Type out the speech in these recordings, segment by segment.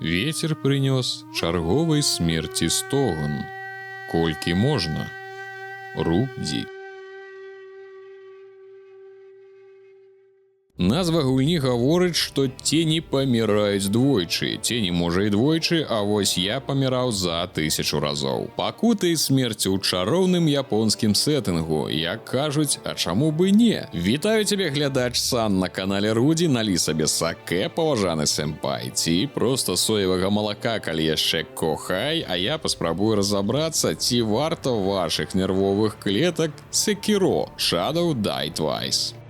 Ветер принес чарговой смерти стогон. Колькі можна? Рудзі. Назва гульні гаворыць, што цені паміраюць двойчы. Цені можа і двойчы, а вось я паміраў за 1000 разоў. Пакуты і смерці ў чароўным японскім сеттынгу. Як кажуць, а чаму бы не? Вітаю цябе, глядач Сан на канале Рудзі. Налі сабе саке, паважаны сэмпай, ці проста соевага малака, калі яшчэ кохай, а я паспрабую разабрацца, ці варта вашых нервовых клетак Sekiro Shadow Die Twice.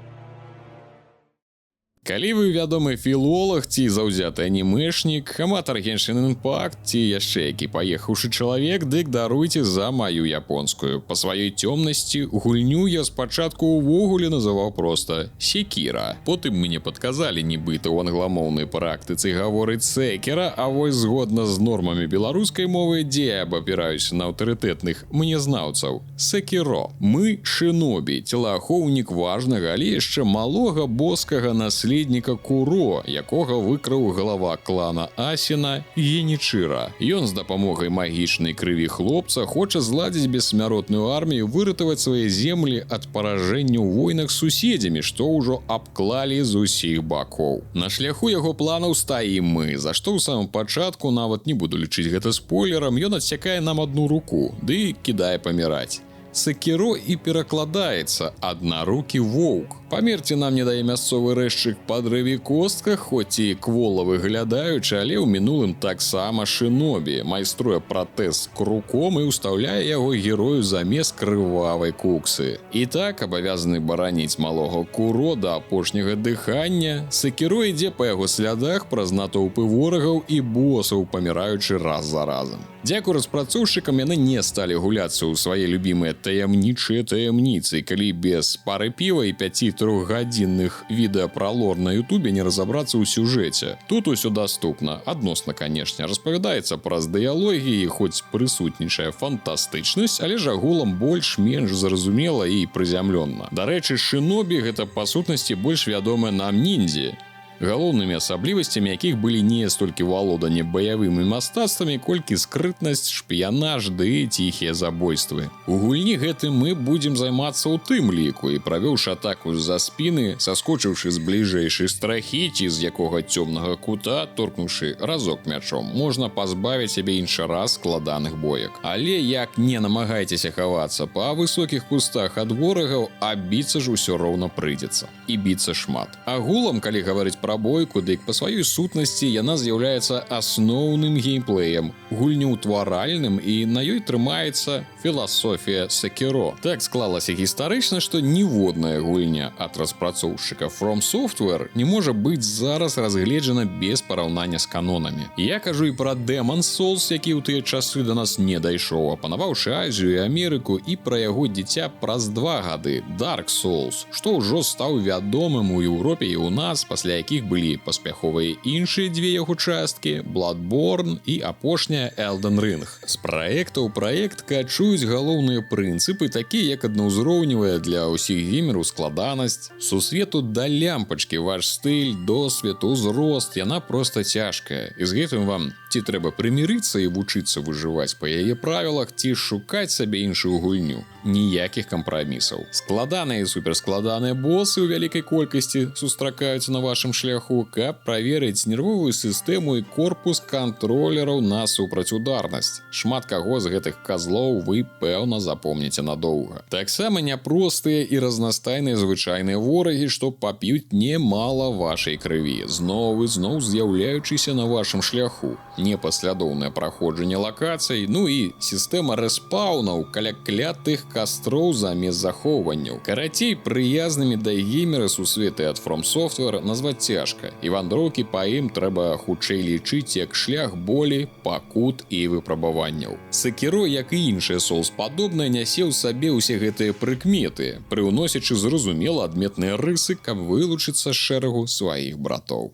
Калі вы вядомы філолог ці заўзяты анімешнік, аматар Genshin Impact ці яшчэ які паехаўшы чалавек, дык даруйце за маю японскую. Па сваёй цёмнасці гульню я спачатку ўвогуле называў проста Sekiro. Потым мне падказалі, нібыта ў англамоўнай практыцы гаворыць Sekiro, а вось згодна з нормамі беларускай мовы, дзе я абапіраюся на аўтарытэтных мнезнаўцаў. Sekiro. Мы шынобі, целаахоўнік важнага, але яшчэ малога боскага наследніка Куро, якога выкраў галава клана Асіна Генічыра. Ён з дапамогай магічнай крыві хлопца хоча зладзіць бессмяротную армію, выратаваць свае землі ад паражэння ў войнах з суседзямі, што ўжо абклалі з усіх бакоў. На шляху яго планаў стаім мы, за што ў самым пачатку, нават не буду лічыць гэта спойлерам, ён адсякае нам одну руку, ды кідае паміраць. Sekiro і перакладаецца «аднарукі воўк». Памерці нам не дае мясцовы рэшчык па дрэве костках, хоць і квола выглядаючы, але ў мінулым таксама шынобі, майструе пратэз з круком і ўстаўляе яго герою замест крывавай куксы. І так, абавязаны бараніць малога Куро да апошняга дыхання, Sekiro ідзе па яго слядах праз натоўпы ворагаў і босаў, паміраючы раз за разам. Дзякуй распрацоўшчыкам яны не сталі гуляцца ў свае любімыя таямнічыя таямніцы, калі без пары піва і 5 трохгадзінных відэа пра лор на ютубе не разабрацца ў сюжэце. Тут усё даступна, адносна, канешне, распавядаецца праз дыялогі і хоць прысутнічае фантастычнасць, але ж агулам больш-менш зразумела і прызямлённа. Дарэчы, шынобі гэта па сутнасці больш вядомыя нам ніндзі, галоўнымі асаблівасцямі якіх былі не столькі валоданне баявымі мастацтвамі, колькі скрытнасць, шпіянаж ды ціхія забойствы. У гульні гэтым мы будзем займацца ў тым ліку, і правёўшы атаку з-за спіны, саскочыўшы з бліжэйшай страхі ці з якога цёмнага кута, торкнуўшы разок мячом, можна пазбавіць сябе іншы раз складаных боек. Але як не намагайцеся хавацца па высокіх кустах ад ворагаў, а біцца ж усё роўна прыйдзецца. І біцца шмат. Агулам, калі гаварыць пра бойку, дык па сваёй сутнасці яна з'яўляецца асноўным геймплеем, гульнеўтваральным, і на ёй трымаецца філасофія Sekiro. Так склалася гістарычна, што ніводная гульня ад распрацоўшчыка From Software не можа быць зараз разгледжана без параўнання з канонамі. Я кажу і пра Demon's Souls, які ў тыя часы да нас не дайшоў, апанаваўшы Азію і Амерыку, і пра яго дзіця праз 2 гады Dark Souls, што ўжо стаў вядомым у Еўропе і ў нас, пасля якіх былі паспяховыя іншыя дзве яго часткі Bloodborne і апошняя Elden Ring. З праекта ў праект качуюць галоўныя прынцыпы, такія як аднаўзроўневая для ўсіх геймераў складанасць, сусвету да лямпачкі ваш стыль, досвед, узрост, яна проста цяжкая. І з гэтым вам ці трэба прымірыцца і вучыцца выжываць па яе правілах, ці шукаць сабе іншую гульню. Ніякіх кампрамісаў. Складаныя і суперскладаныя босы ў вялікай колькасці сустракаюцца на вашым шляху, каб праверыць нервовую сістэму і корпус кантролераў на супрацьударнасць. Шмат каго з гэтых казлоў вы, пэўна, запомніце надоўга. Таксама няпростыя і разнастайныя звычайныя ворагі, што пап'юць немала вашай крыві, зноў з'яўляючыся на вашым шляху. Непаслядоўнае праходжанне лакацый, ну і сістэма рэспаўнаў каля клятых кастроў замест захоўванняў. Карацей, прыязнымі да геймера сусветы ад From Software назваць цяжка, і вандроўкі па ім трэба хутчэй лічыць як шлях болі, пакут і выпрабаванняў. Sekiro, як і іншыя Souls-падобныя, нясе ў сабе ўсе гэтыя прыкметы, прыўносячы зразумела адметныя рысы, каб вылучыцца з шэрагу сваіх братоў.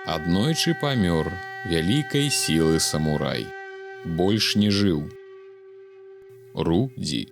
Аднойчы памёр вялікай сілы самурай. Больш не жыў. Рудзі.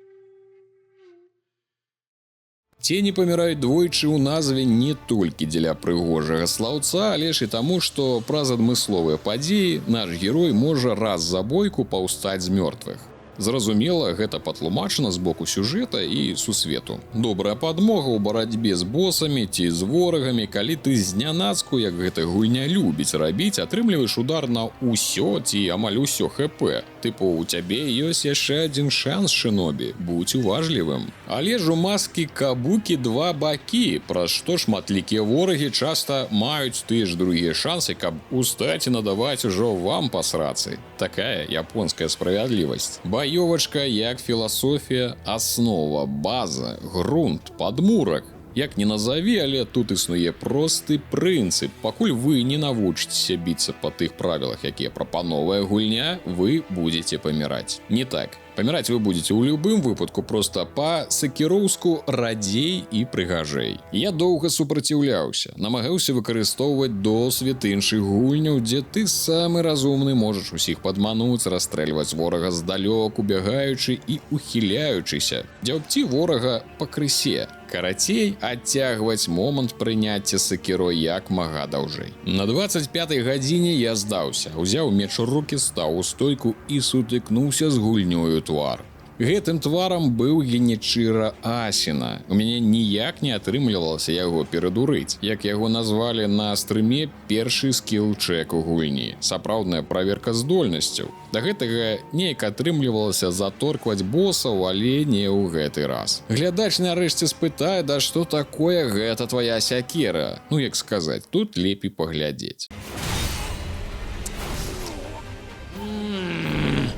Тені паміраюць двойчы ў назве не толькі дзеля прыгожага слаўца, але ж і таму, што праз адмысловыя падзеі наш герой можа раз за бойку паўстаць з мёртвых. Зразумела, гэта патлумачана з боку сюжэта і сусвету. Добрая падмога ў барацьбе з босамі ці з ворагамі, калі ты знянацку, як гэта гульня любіць рабіць, атрымліваеш удар на ўсё ці амаль усё ХП. Тыпу, у цябе ёсць яшчэ адзін шанс, Шынобі, будь уважлівым. Але ж у маскі Кабукі два бакі, праз што шматлікія ворагі часта маюць тыя ж другія шансы, каб устаць і надаваць ужо вам пасрацы. Такая японская справядлівасць. Баёвачка як філасофія, аснова, база, грунт, падмурак. Як не назаві, але тут існуе просты прынцып. Пакуль вы не навучыцеся біцца па тых правілах, якія прапановвае гульня, вы будзеце паміраць. Не так. Паміраць вы будзеце ў любым выпадку проста па-сакіроўску радзей і прыгажэй. Я доўга супраціўляўся, намагаўся выкарыстоўваць досвед іншых гульняў, дзе ты самы разумны можаш усіх падмануць, расстрэльваць ворага здалёку, бягаючы і ухіляючыся, дзяўбці ворага пакрысе. Карацей, адцягваць момант прыняцця сакіро як мага даўжэй. На 25-й гадзіне я здаўся, узяў меч у рукі, стаў у стойку і сутыкнуўся з гульнёю твар. Гэтым тварам быў Генічыра Асіна. У мяне ніяк не атрымлівалася яго перадурыць. Як яго назвалі на стрыме, першы скіл-чэк у гульні. Сапраўдная праверка здольнасцяў. Да гэтага неяк атрымлівалася заторкваць босаў, але не ў гэты раз. Глядач нарэшце спытае, да што такое гэта твая сякера? Ну, як сказаць, тут лепей паглядзець.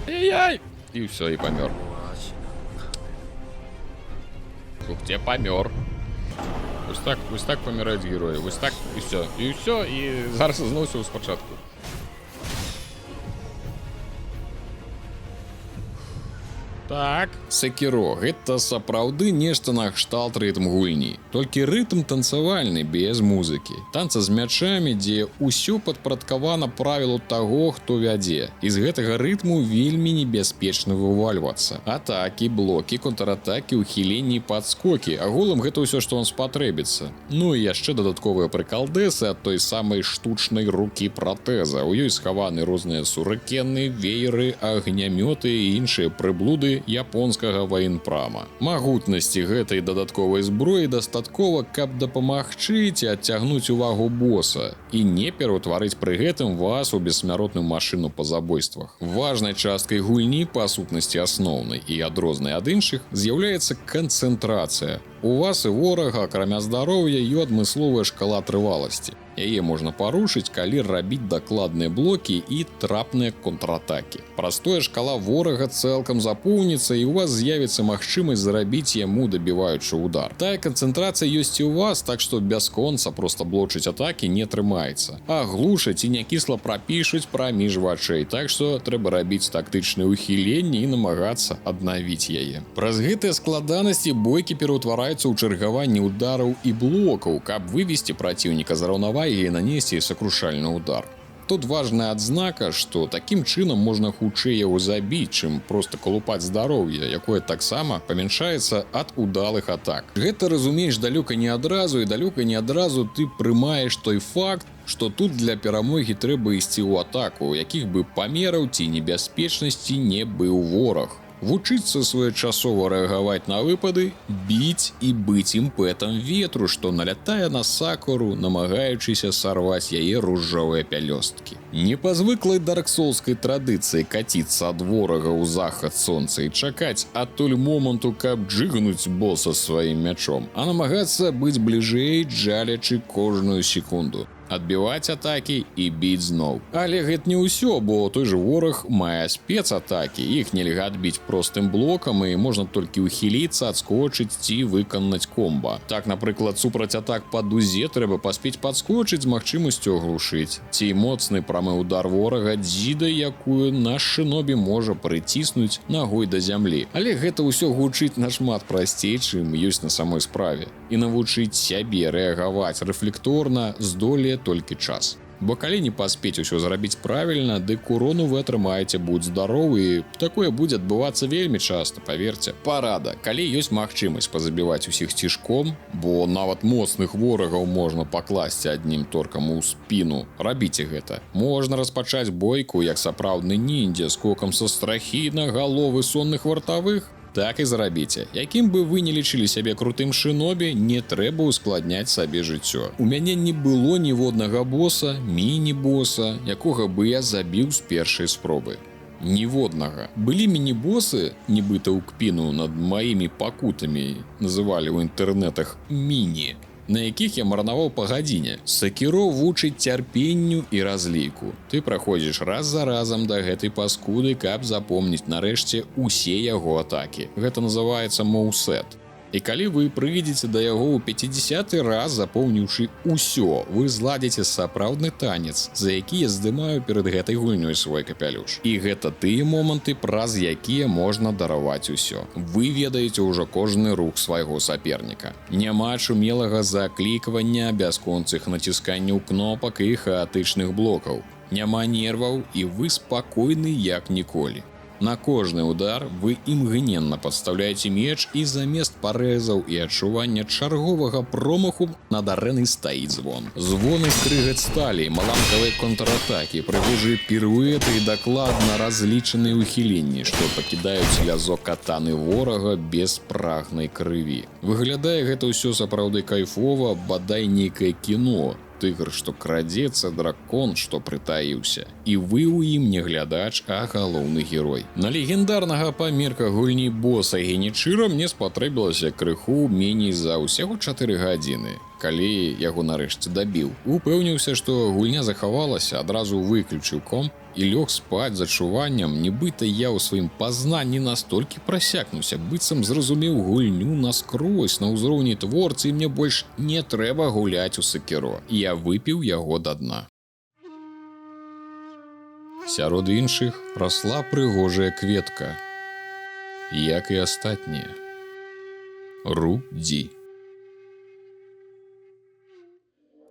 Ай-яй! І ўсё, і памёр. Ух, я памёр. Вось так паміраюць героі. Вось так і ўсё, і зараз зноў усё спачатку. Так, Сакіро – гэта сапраўды нешта накшталт рытм гульні. Толькі рытм танцавальны, без музыкі. Танца з мячамі, дзе ўсё падпарадкавана правілу таго, хто вядзе. І з гэтага рытму вельмі небяспечна вывальвацца. Атакі, блокі, контратакі, ухіленні і падскокі. Агулам гэта ўсё, што вам спатрэбіцца. Ну і яшчэ дадатковыя прыкалдэсы ад той самай штучнай рукі пратэза. У ёй схаваны розныя сурыкены, вееры, агнямёты і іншыя прыблуды японскага ваенпрама. Магутнасці гэтай дадатковай зброі дастаткова, каб дапамагчы ці адцягнуць увагу боса і не пераўтварыць пры гэтым вас у бессмяротную машыну па забойствах. Важнай часткай гульні, па сутнасці асноўнай і адрознай ад іншых, з'яўляецца канцэнтрацыя. У вас і ворага, акрамя здароўя, ёсць адмысловая шкала трываласці. Яе можна парушыць, калі рабіць дакладныя блокі і трапныя контратакі. Простая шкала ворага цэлкам запоўніцца, і у вас з'явіцца магчымасць зарабіць яму дабіваючы удар. Тая канцэнтрацыя ёсць і ў вас, так што бясконца проста блочыць атакі не атрымаецца. А глушаць і някісла прапішуць праміж вачэй, так што трэба рабіць тактычныя ўхіленні і намагацца аднавіць яе. Праз гэтыя складанасці бойкі пераўтвараюцца ў чаргаванне удараў і блокаў, каб вывесці праціўніка з раўнавагі і нанесці сакрушальны удар. Тут важная адзнака, што такім чынам можна хутчэй яго забіць, чым проста калупаць здароўе, якое таксама памяншаецца ад удалых атак. Гэта разумееш далёка не адразу, і далёка не адразу ты прымаеш той факт, што тут для перамогі трэба ісці ў атаку, якіх бы памераў ці небяспечнасці не быў вораг. Вучыцца своечасова рэагаваць на выпады, біць і быць імпэтам ветру, што налятае на сакуру, намагаючыся сарваць яе ружовыя пялёсткі. Не па звыклай дарксоўскай традыцыі каціцца ад ворага ў захад сонца і чакаць адтуль моманту, каб джыгнуць боса сваім мячом, а намагацца быць бліжэй, джалячы кожную секунду. Адбіваць атакі і біць зноў. Але гэта не ўсё, бо той жа вораг мае спецатакі. Іх нельга адбіць простым блокам, і можна толькі ўхіліцца, адскочыць ці выканаць комба. Так, напрыклад, супраць атак па дузе трэба паспець падскочыць з магчымасцю аглушыць. Ці моцны прамы удар ворага дзідай, якую наш Шынобі можа прыціснуць нагой да зямлі. Але гэта ўсё гучыць нашмат прасцей, чым ёсць на самой справе. І навучыць сябе рэагаваць рэфлекторна здолее толькі час. Бо калі не паспець усё зрабіць правільна, дык урону вы атрымаеце будь здаровы, і такое будзе адбывацца вельмі часта, паверце. Парада, калі ёсць магчымасць пазабіваць усіх цішком, бо нават моцных ворагаў можна пакласці аднім торкам у спіну, рабіце гэта. Можна распачаць бойку як сапраўдны ніндзя скокам са страхі на галовы сонных вартавых. Так і зрабіце. Якім бы вы не лічылі сябе крутым шынобі, не трэба ускладняць сабе жыццё. У мяне не было ніводнага боса, міні-боса, якога бы я забіў з першай спробы. Ніводнага. Былі міні-босы, нібыта ў кпіну над маімі пакутамі, называлі ў інтэрнэтах міні, на якіх я марнаваў па гадзіне. Сакіро вучыць цярпенню і разліку. Ты праходзіш раз за разам да гэтай паскуды, каб запомніць нарэшце усе яго атакі. Гэта называецца моусет. І калі вы прыйдзеце да яго ў 50-й раз, запомніўшы ўсё, вы зладзіце сапраўдны танец, за які я здымаю перад гэтай гульнёй свой капялюш. І гэта тыя моманты, праз якія можна дараваць усё. Вы ведаеце ўжо кожны рух свайго саперніка. Няма шумелага закліквання, бясконцых націсканняў кнопак і хаатычных блокаў. Няма нерваў, і вы спакойны як ніколі. На кожны удар вы імгненна падстаўляеце меч, і замест парэзаў і адчування чарговага промаху над арэнай стаіць звон. Звоны скрыгаць сталі, маланкавыя контратакі, прыгожыя піруэты і дакладна разлічаныя ўхіленні, што пакідаюць лязок катаны ворага без прагнай крыві. Выглядае гэта ўсё сапраўды кайфова, бадай нейкае кіно. Тыгр, што крадзецца, дракон, што прытаіўся. І вы ў ім не глядач, а галоўны герой. На легендарнага па мерках гульні боса Генічыра мне спатрэбілася крыху меней за ўсяго 4 гадзіны. Калі яго нарэшце дабіў, упэўніўся, што гульня захавалася, адразу выключыў комп і лёг спаць з адчуваннем, нібыта я ў сваім пазнанні настолькі прасякнуўся, быццам зразумеў гульню наскрозь на ўзроўні творцы, і мне больш не трэба гуляць у Сакіро. І я выпіў яго да дна. Сярод іншых расла прыгожая кветка, як і астатнія. Ру-Ді.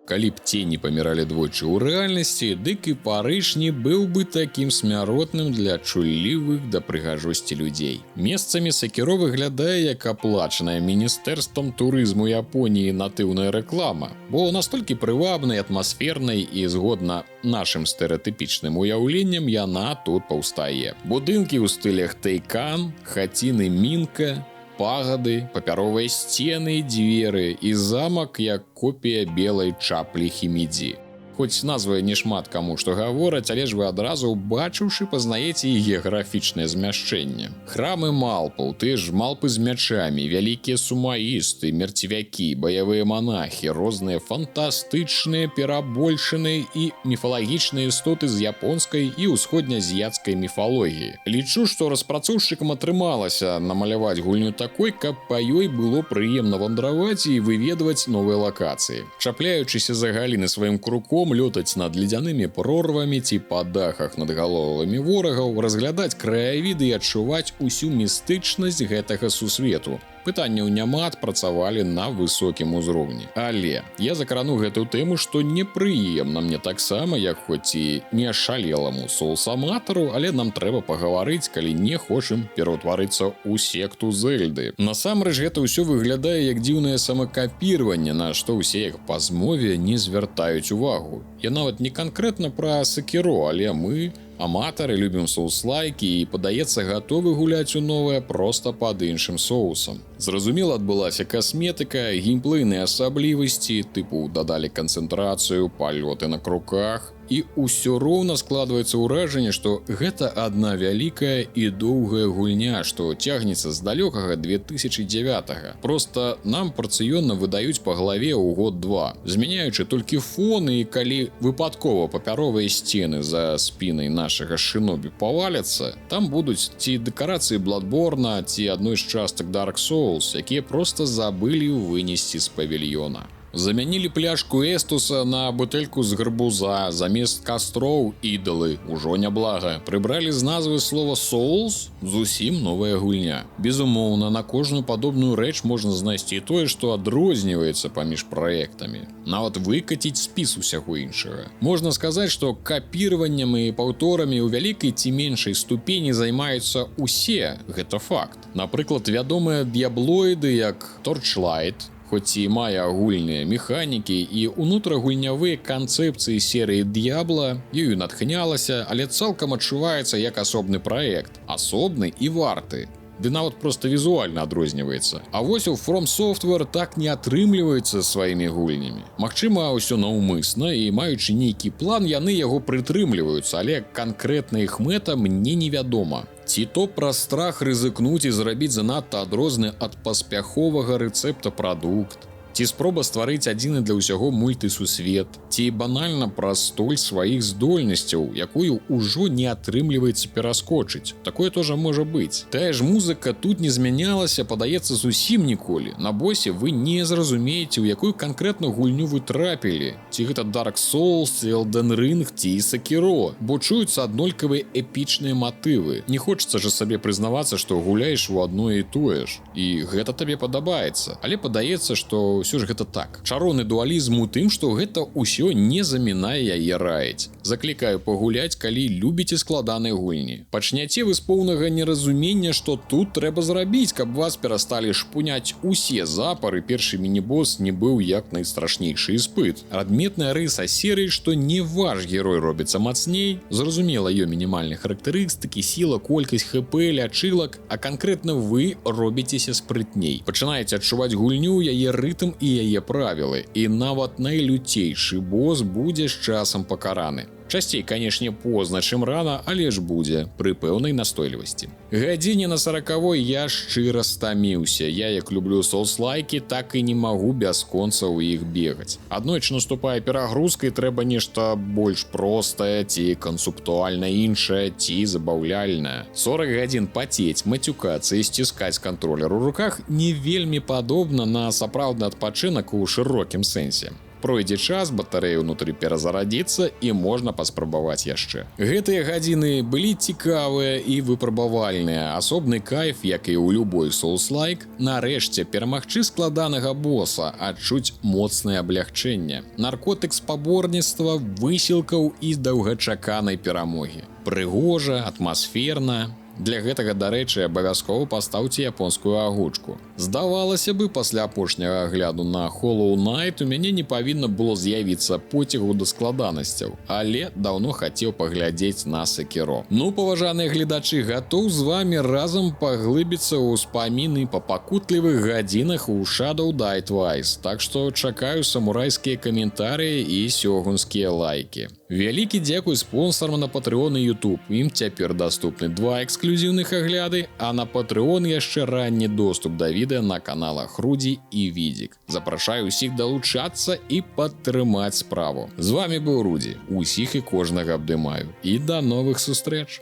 Калі б цені паміралі двойчы ў рэальнасці, дык і Парыж не быў бы такім смяротным для чуллівых да прыгажосці людзей. Месцамі Сакіро выглядае як аплачаная міністэрствам турызму Японіі натыўная рэклама, бо настолькі прывабнай, атмасфернай і згодна нашым стэрэатыпічным уяўленням яна тут паўстае. Будынкі ў стылях Тэйкан, хаціны Мінка, пагады, папяровыя сцены і дзверы, і замак як копія белай чаплі Хімідзі. Хоць назвы не шмат каму што гавораць, але ж вы адразу, бачыўшы, пазнаеце і геаграфічнае змяшчэнне. Храмы малпаў, тыя ж малпы з мячамі, вялікія сумаісты, мерцвякі, баявыя манахі, розныя фантастычныя, перабольшаныя і міфалагічныя істоты з японскай і ўсходнеазіяцкай міфалогіі. Лічу, што распрацоўшчыкам атрымалася намаляваць гульню такой, каб па ёй было прыемна вандраваць і выведваць новыя лакацыі. Чапляючыся за галіны сваім круком, лётаць над ледзянымі прорвамі ці па дахах над галовамі ворагаў, разглядаць краявіды і адчуваць усю містычнасць гэтага сусвету. Пытанняў няма, адпрацавалі на высокім узроўні. Але я закрану гэтую тэму, што непрыемна мне таксама, як хоць і не шалеламу соус-аматару, але нам трэба пагаварыць, калі не хочам пераўтварыцца ў секту Зельды. Насамрэч гэта ўсё выглядае як дзіўнае самакапірванне, на што ўсе як па змове не звяртаюць увагу. Я нават не канкрэтна пра Сакіро, але мы, аматары, любім соус-лайкі і, падаецца, гатовы гуляць у новае проста пад іншым соусам. Зразумела, адбылася касметыка, геймплейныя асаблівасці, тыпу дадалі канцэнтрацыю, палёты на круках, і ўсё роўна складваецца ўражанне, што гэта адна вялікая і доўгая гульня, што цягнецца з далёкага 2009-га. Проста нам парцыённа выдаюць па галаве ў год-два, змяняючы толькі фон, і калі выпадкова папяровыя сцены за спінай нашага шынобі паваляцца, там будуць ці дэкарацыі Bloodborne, ці адной з частак Dark Souls, якія проста забылі вынесці з павільёна. Замянілі пляшку эстуса на бутэльку з гарбуза, замест кастроў ідалы, ужо няблага. Прыбралі з назвы слова «соус» зусім новая гульня. Безумоўна, на кожную падобную рэч можна знайсці тое, што адрозніваецца паміж праектамі. Нават выкаціць спіс усяго іншага. Можна сказаць, што капіраваннем і паўторамі ў вялікай ці меншай ступені займаюцца усе, гэта факт. Напрыклад, вядомыя д'яблоіды як Torchlight, хоць і мае агульныя механікі і ўнутрагульнявыя канцэпцыі серыі Д'ябла, ёю натхнялася, але цалкам адчуваецца як асобны праект, асобны і варты. Ды нават проста візуальна адрозніваецца. А вось у From Software так не атрымліваецца сваімі гульнямі. Магчыма, ўсё наўмысна, і маючы нейкі план, яны яго прытрымліваюцца, але канкрэтна іх мэта мне невядома. Ці то праз страх рызыкнуць і зрабіць занадта адрозны ад паспяховага рэцэпта прадукт, ці спроба стварыць адзіны для ўсяго мультысусвет, ці банальна праз столь сваіх здольнасцяў, якую ўжо не атрымліваецца пераскочыць. Такое тоже можа быць. Тая ж музыка тут не змянялася, падаецца, зусім ніколі. На босе вы не зразумееце, у якую канкрэтну гульню вы трапілі. Ці гэта Dark Souls, ці Elden Ring, ці Sekiro, бо чуюцца аднолькавыя эпічныя матывы. Не хочацца же сабе прызнавацца, што гуляеш у адно і тое ж. І гэта табе падабаецца. Але падаецца, што ўсё ж гэта так. Чароўны дуалізм у тым, што гэта ўсё не замінае яе раіць. Заклікаю пагуляць, калі любіце складаныя гульні. Пачняце вы з поўнага неразумення, што тут трэба зрабіць, каб вас перасталі шпуняць усе запары, першы міні-бос не быў як найстрашнейшы іспыт. Адметная рыса серыі, што не ваш герой робіцца мацней, зразумела ее мінімальныя характарыстыкі, сіла, колькасць ХП, лячылак, а канкрэтна вы робіцеся спрытней. Пачынаеце адчуваць гульню, яе рытм і яе правілы, і нават найлюцейшы босс будзе з часам пакараны. Часцей, канешне, позна, чым рана, але ж будзе, пры пэўнай настойлівасці. Гадзіне на 40-й я шчыра стаміўся. Я, як люблю соус-лайкі, так і не магу бясконца ў іх бегаць. Аднойчы наступае перагрузка, і трэба нешта больш простае, ці канцэптуальна іншае, ці забаўляльнае. 40 гадзін пацець, мацюкацца і сціскаць кантролер у руках не вельмі падобна на сапраўдны адпачынак у шырокім сэнсе. Пройдзе час, батарэя ўнутры перазарадзіцца і можна паспрабаваць яшчэ. Гэтыя гадзіны былі цікавыя і выпрабавальныя. Асобны кайф, як і ў любой соус-лайк, нарэшце перамагчы складанага боса, адчуць моцнае аблягчэнне. Наркотык спаборніцтва, высілкаў і даўгачаканай перамогі. Прыгожа, атмасферна. Для гэтага, дарэчы, абавязкова пастаўце японскую агучку. Здавалася бы, пасля апошняга агляду на Hollow Knight у мяне не павінна было з'явіцца поцягу да складанасцяў, але даўно хацеў паглядзець на Sekiro. Ну, паважаныя гледачы, гатоў з вамі разам паглыбіцца ў ўспаміны па пакутлівых гадзінах у Shadow Die Twice, так што чакаю самурайскія каментарыі і сёгунскія лайкі. Вялікі дзякуй спонсарам на Patreon і YouTube. Ім цяпер даступны 2 эксклюзіўных агляды, а на Patreon яшчэ ранні доступ да відэа на каналах Рудзі і Відзік. Запрашаю ўсіх далучацца і падтрымаць справу. З вамі быў Рудзі. Усіх і кожнага абдымаю. І да новых сустрэч!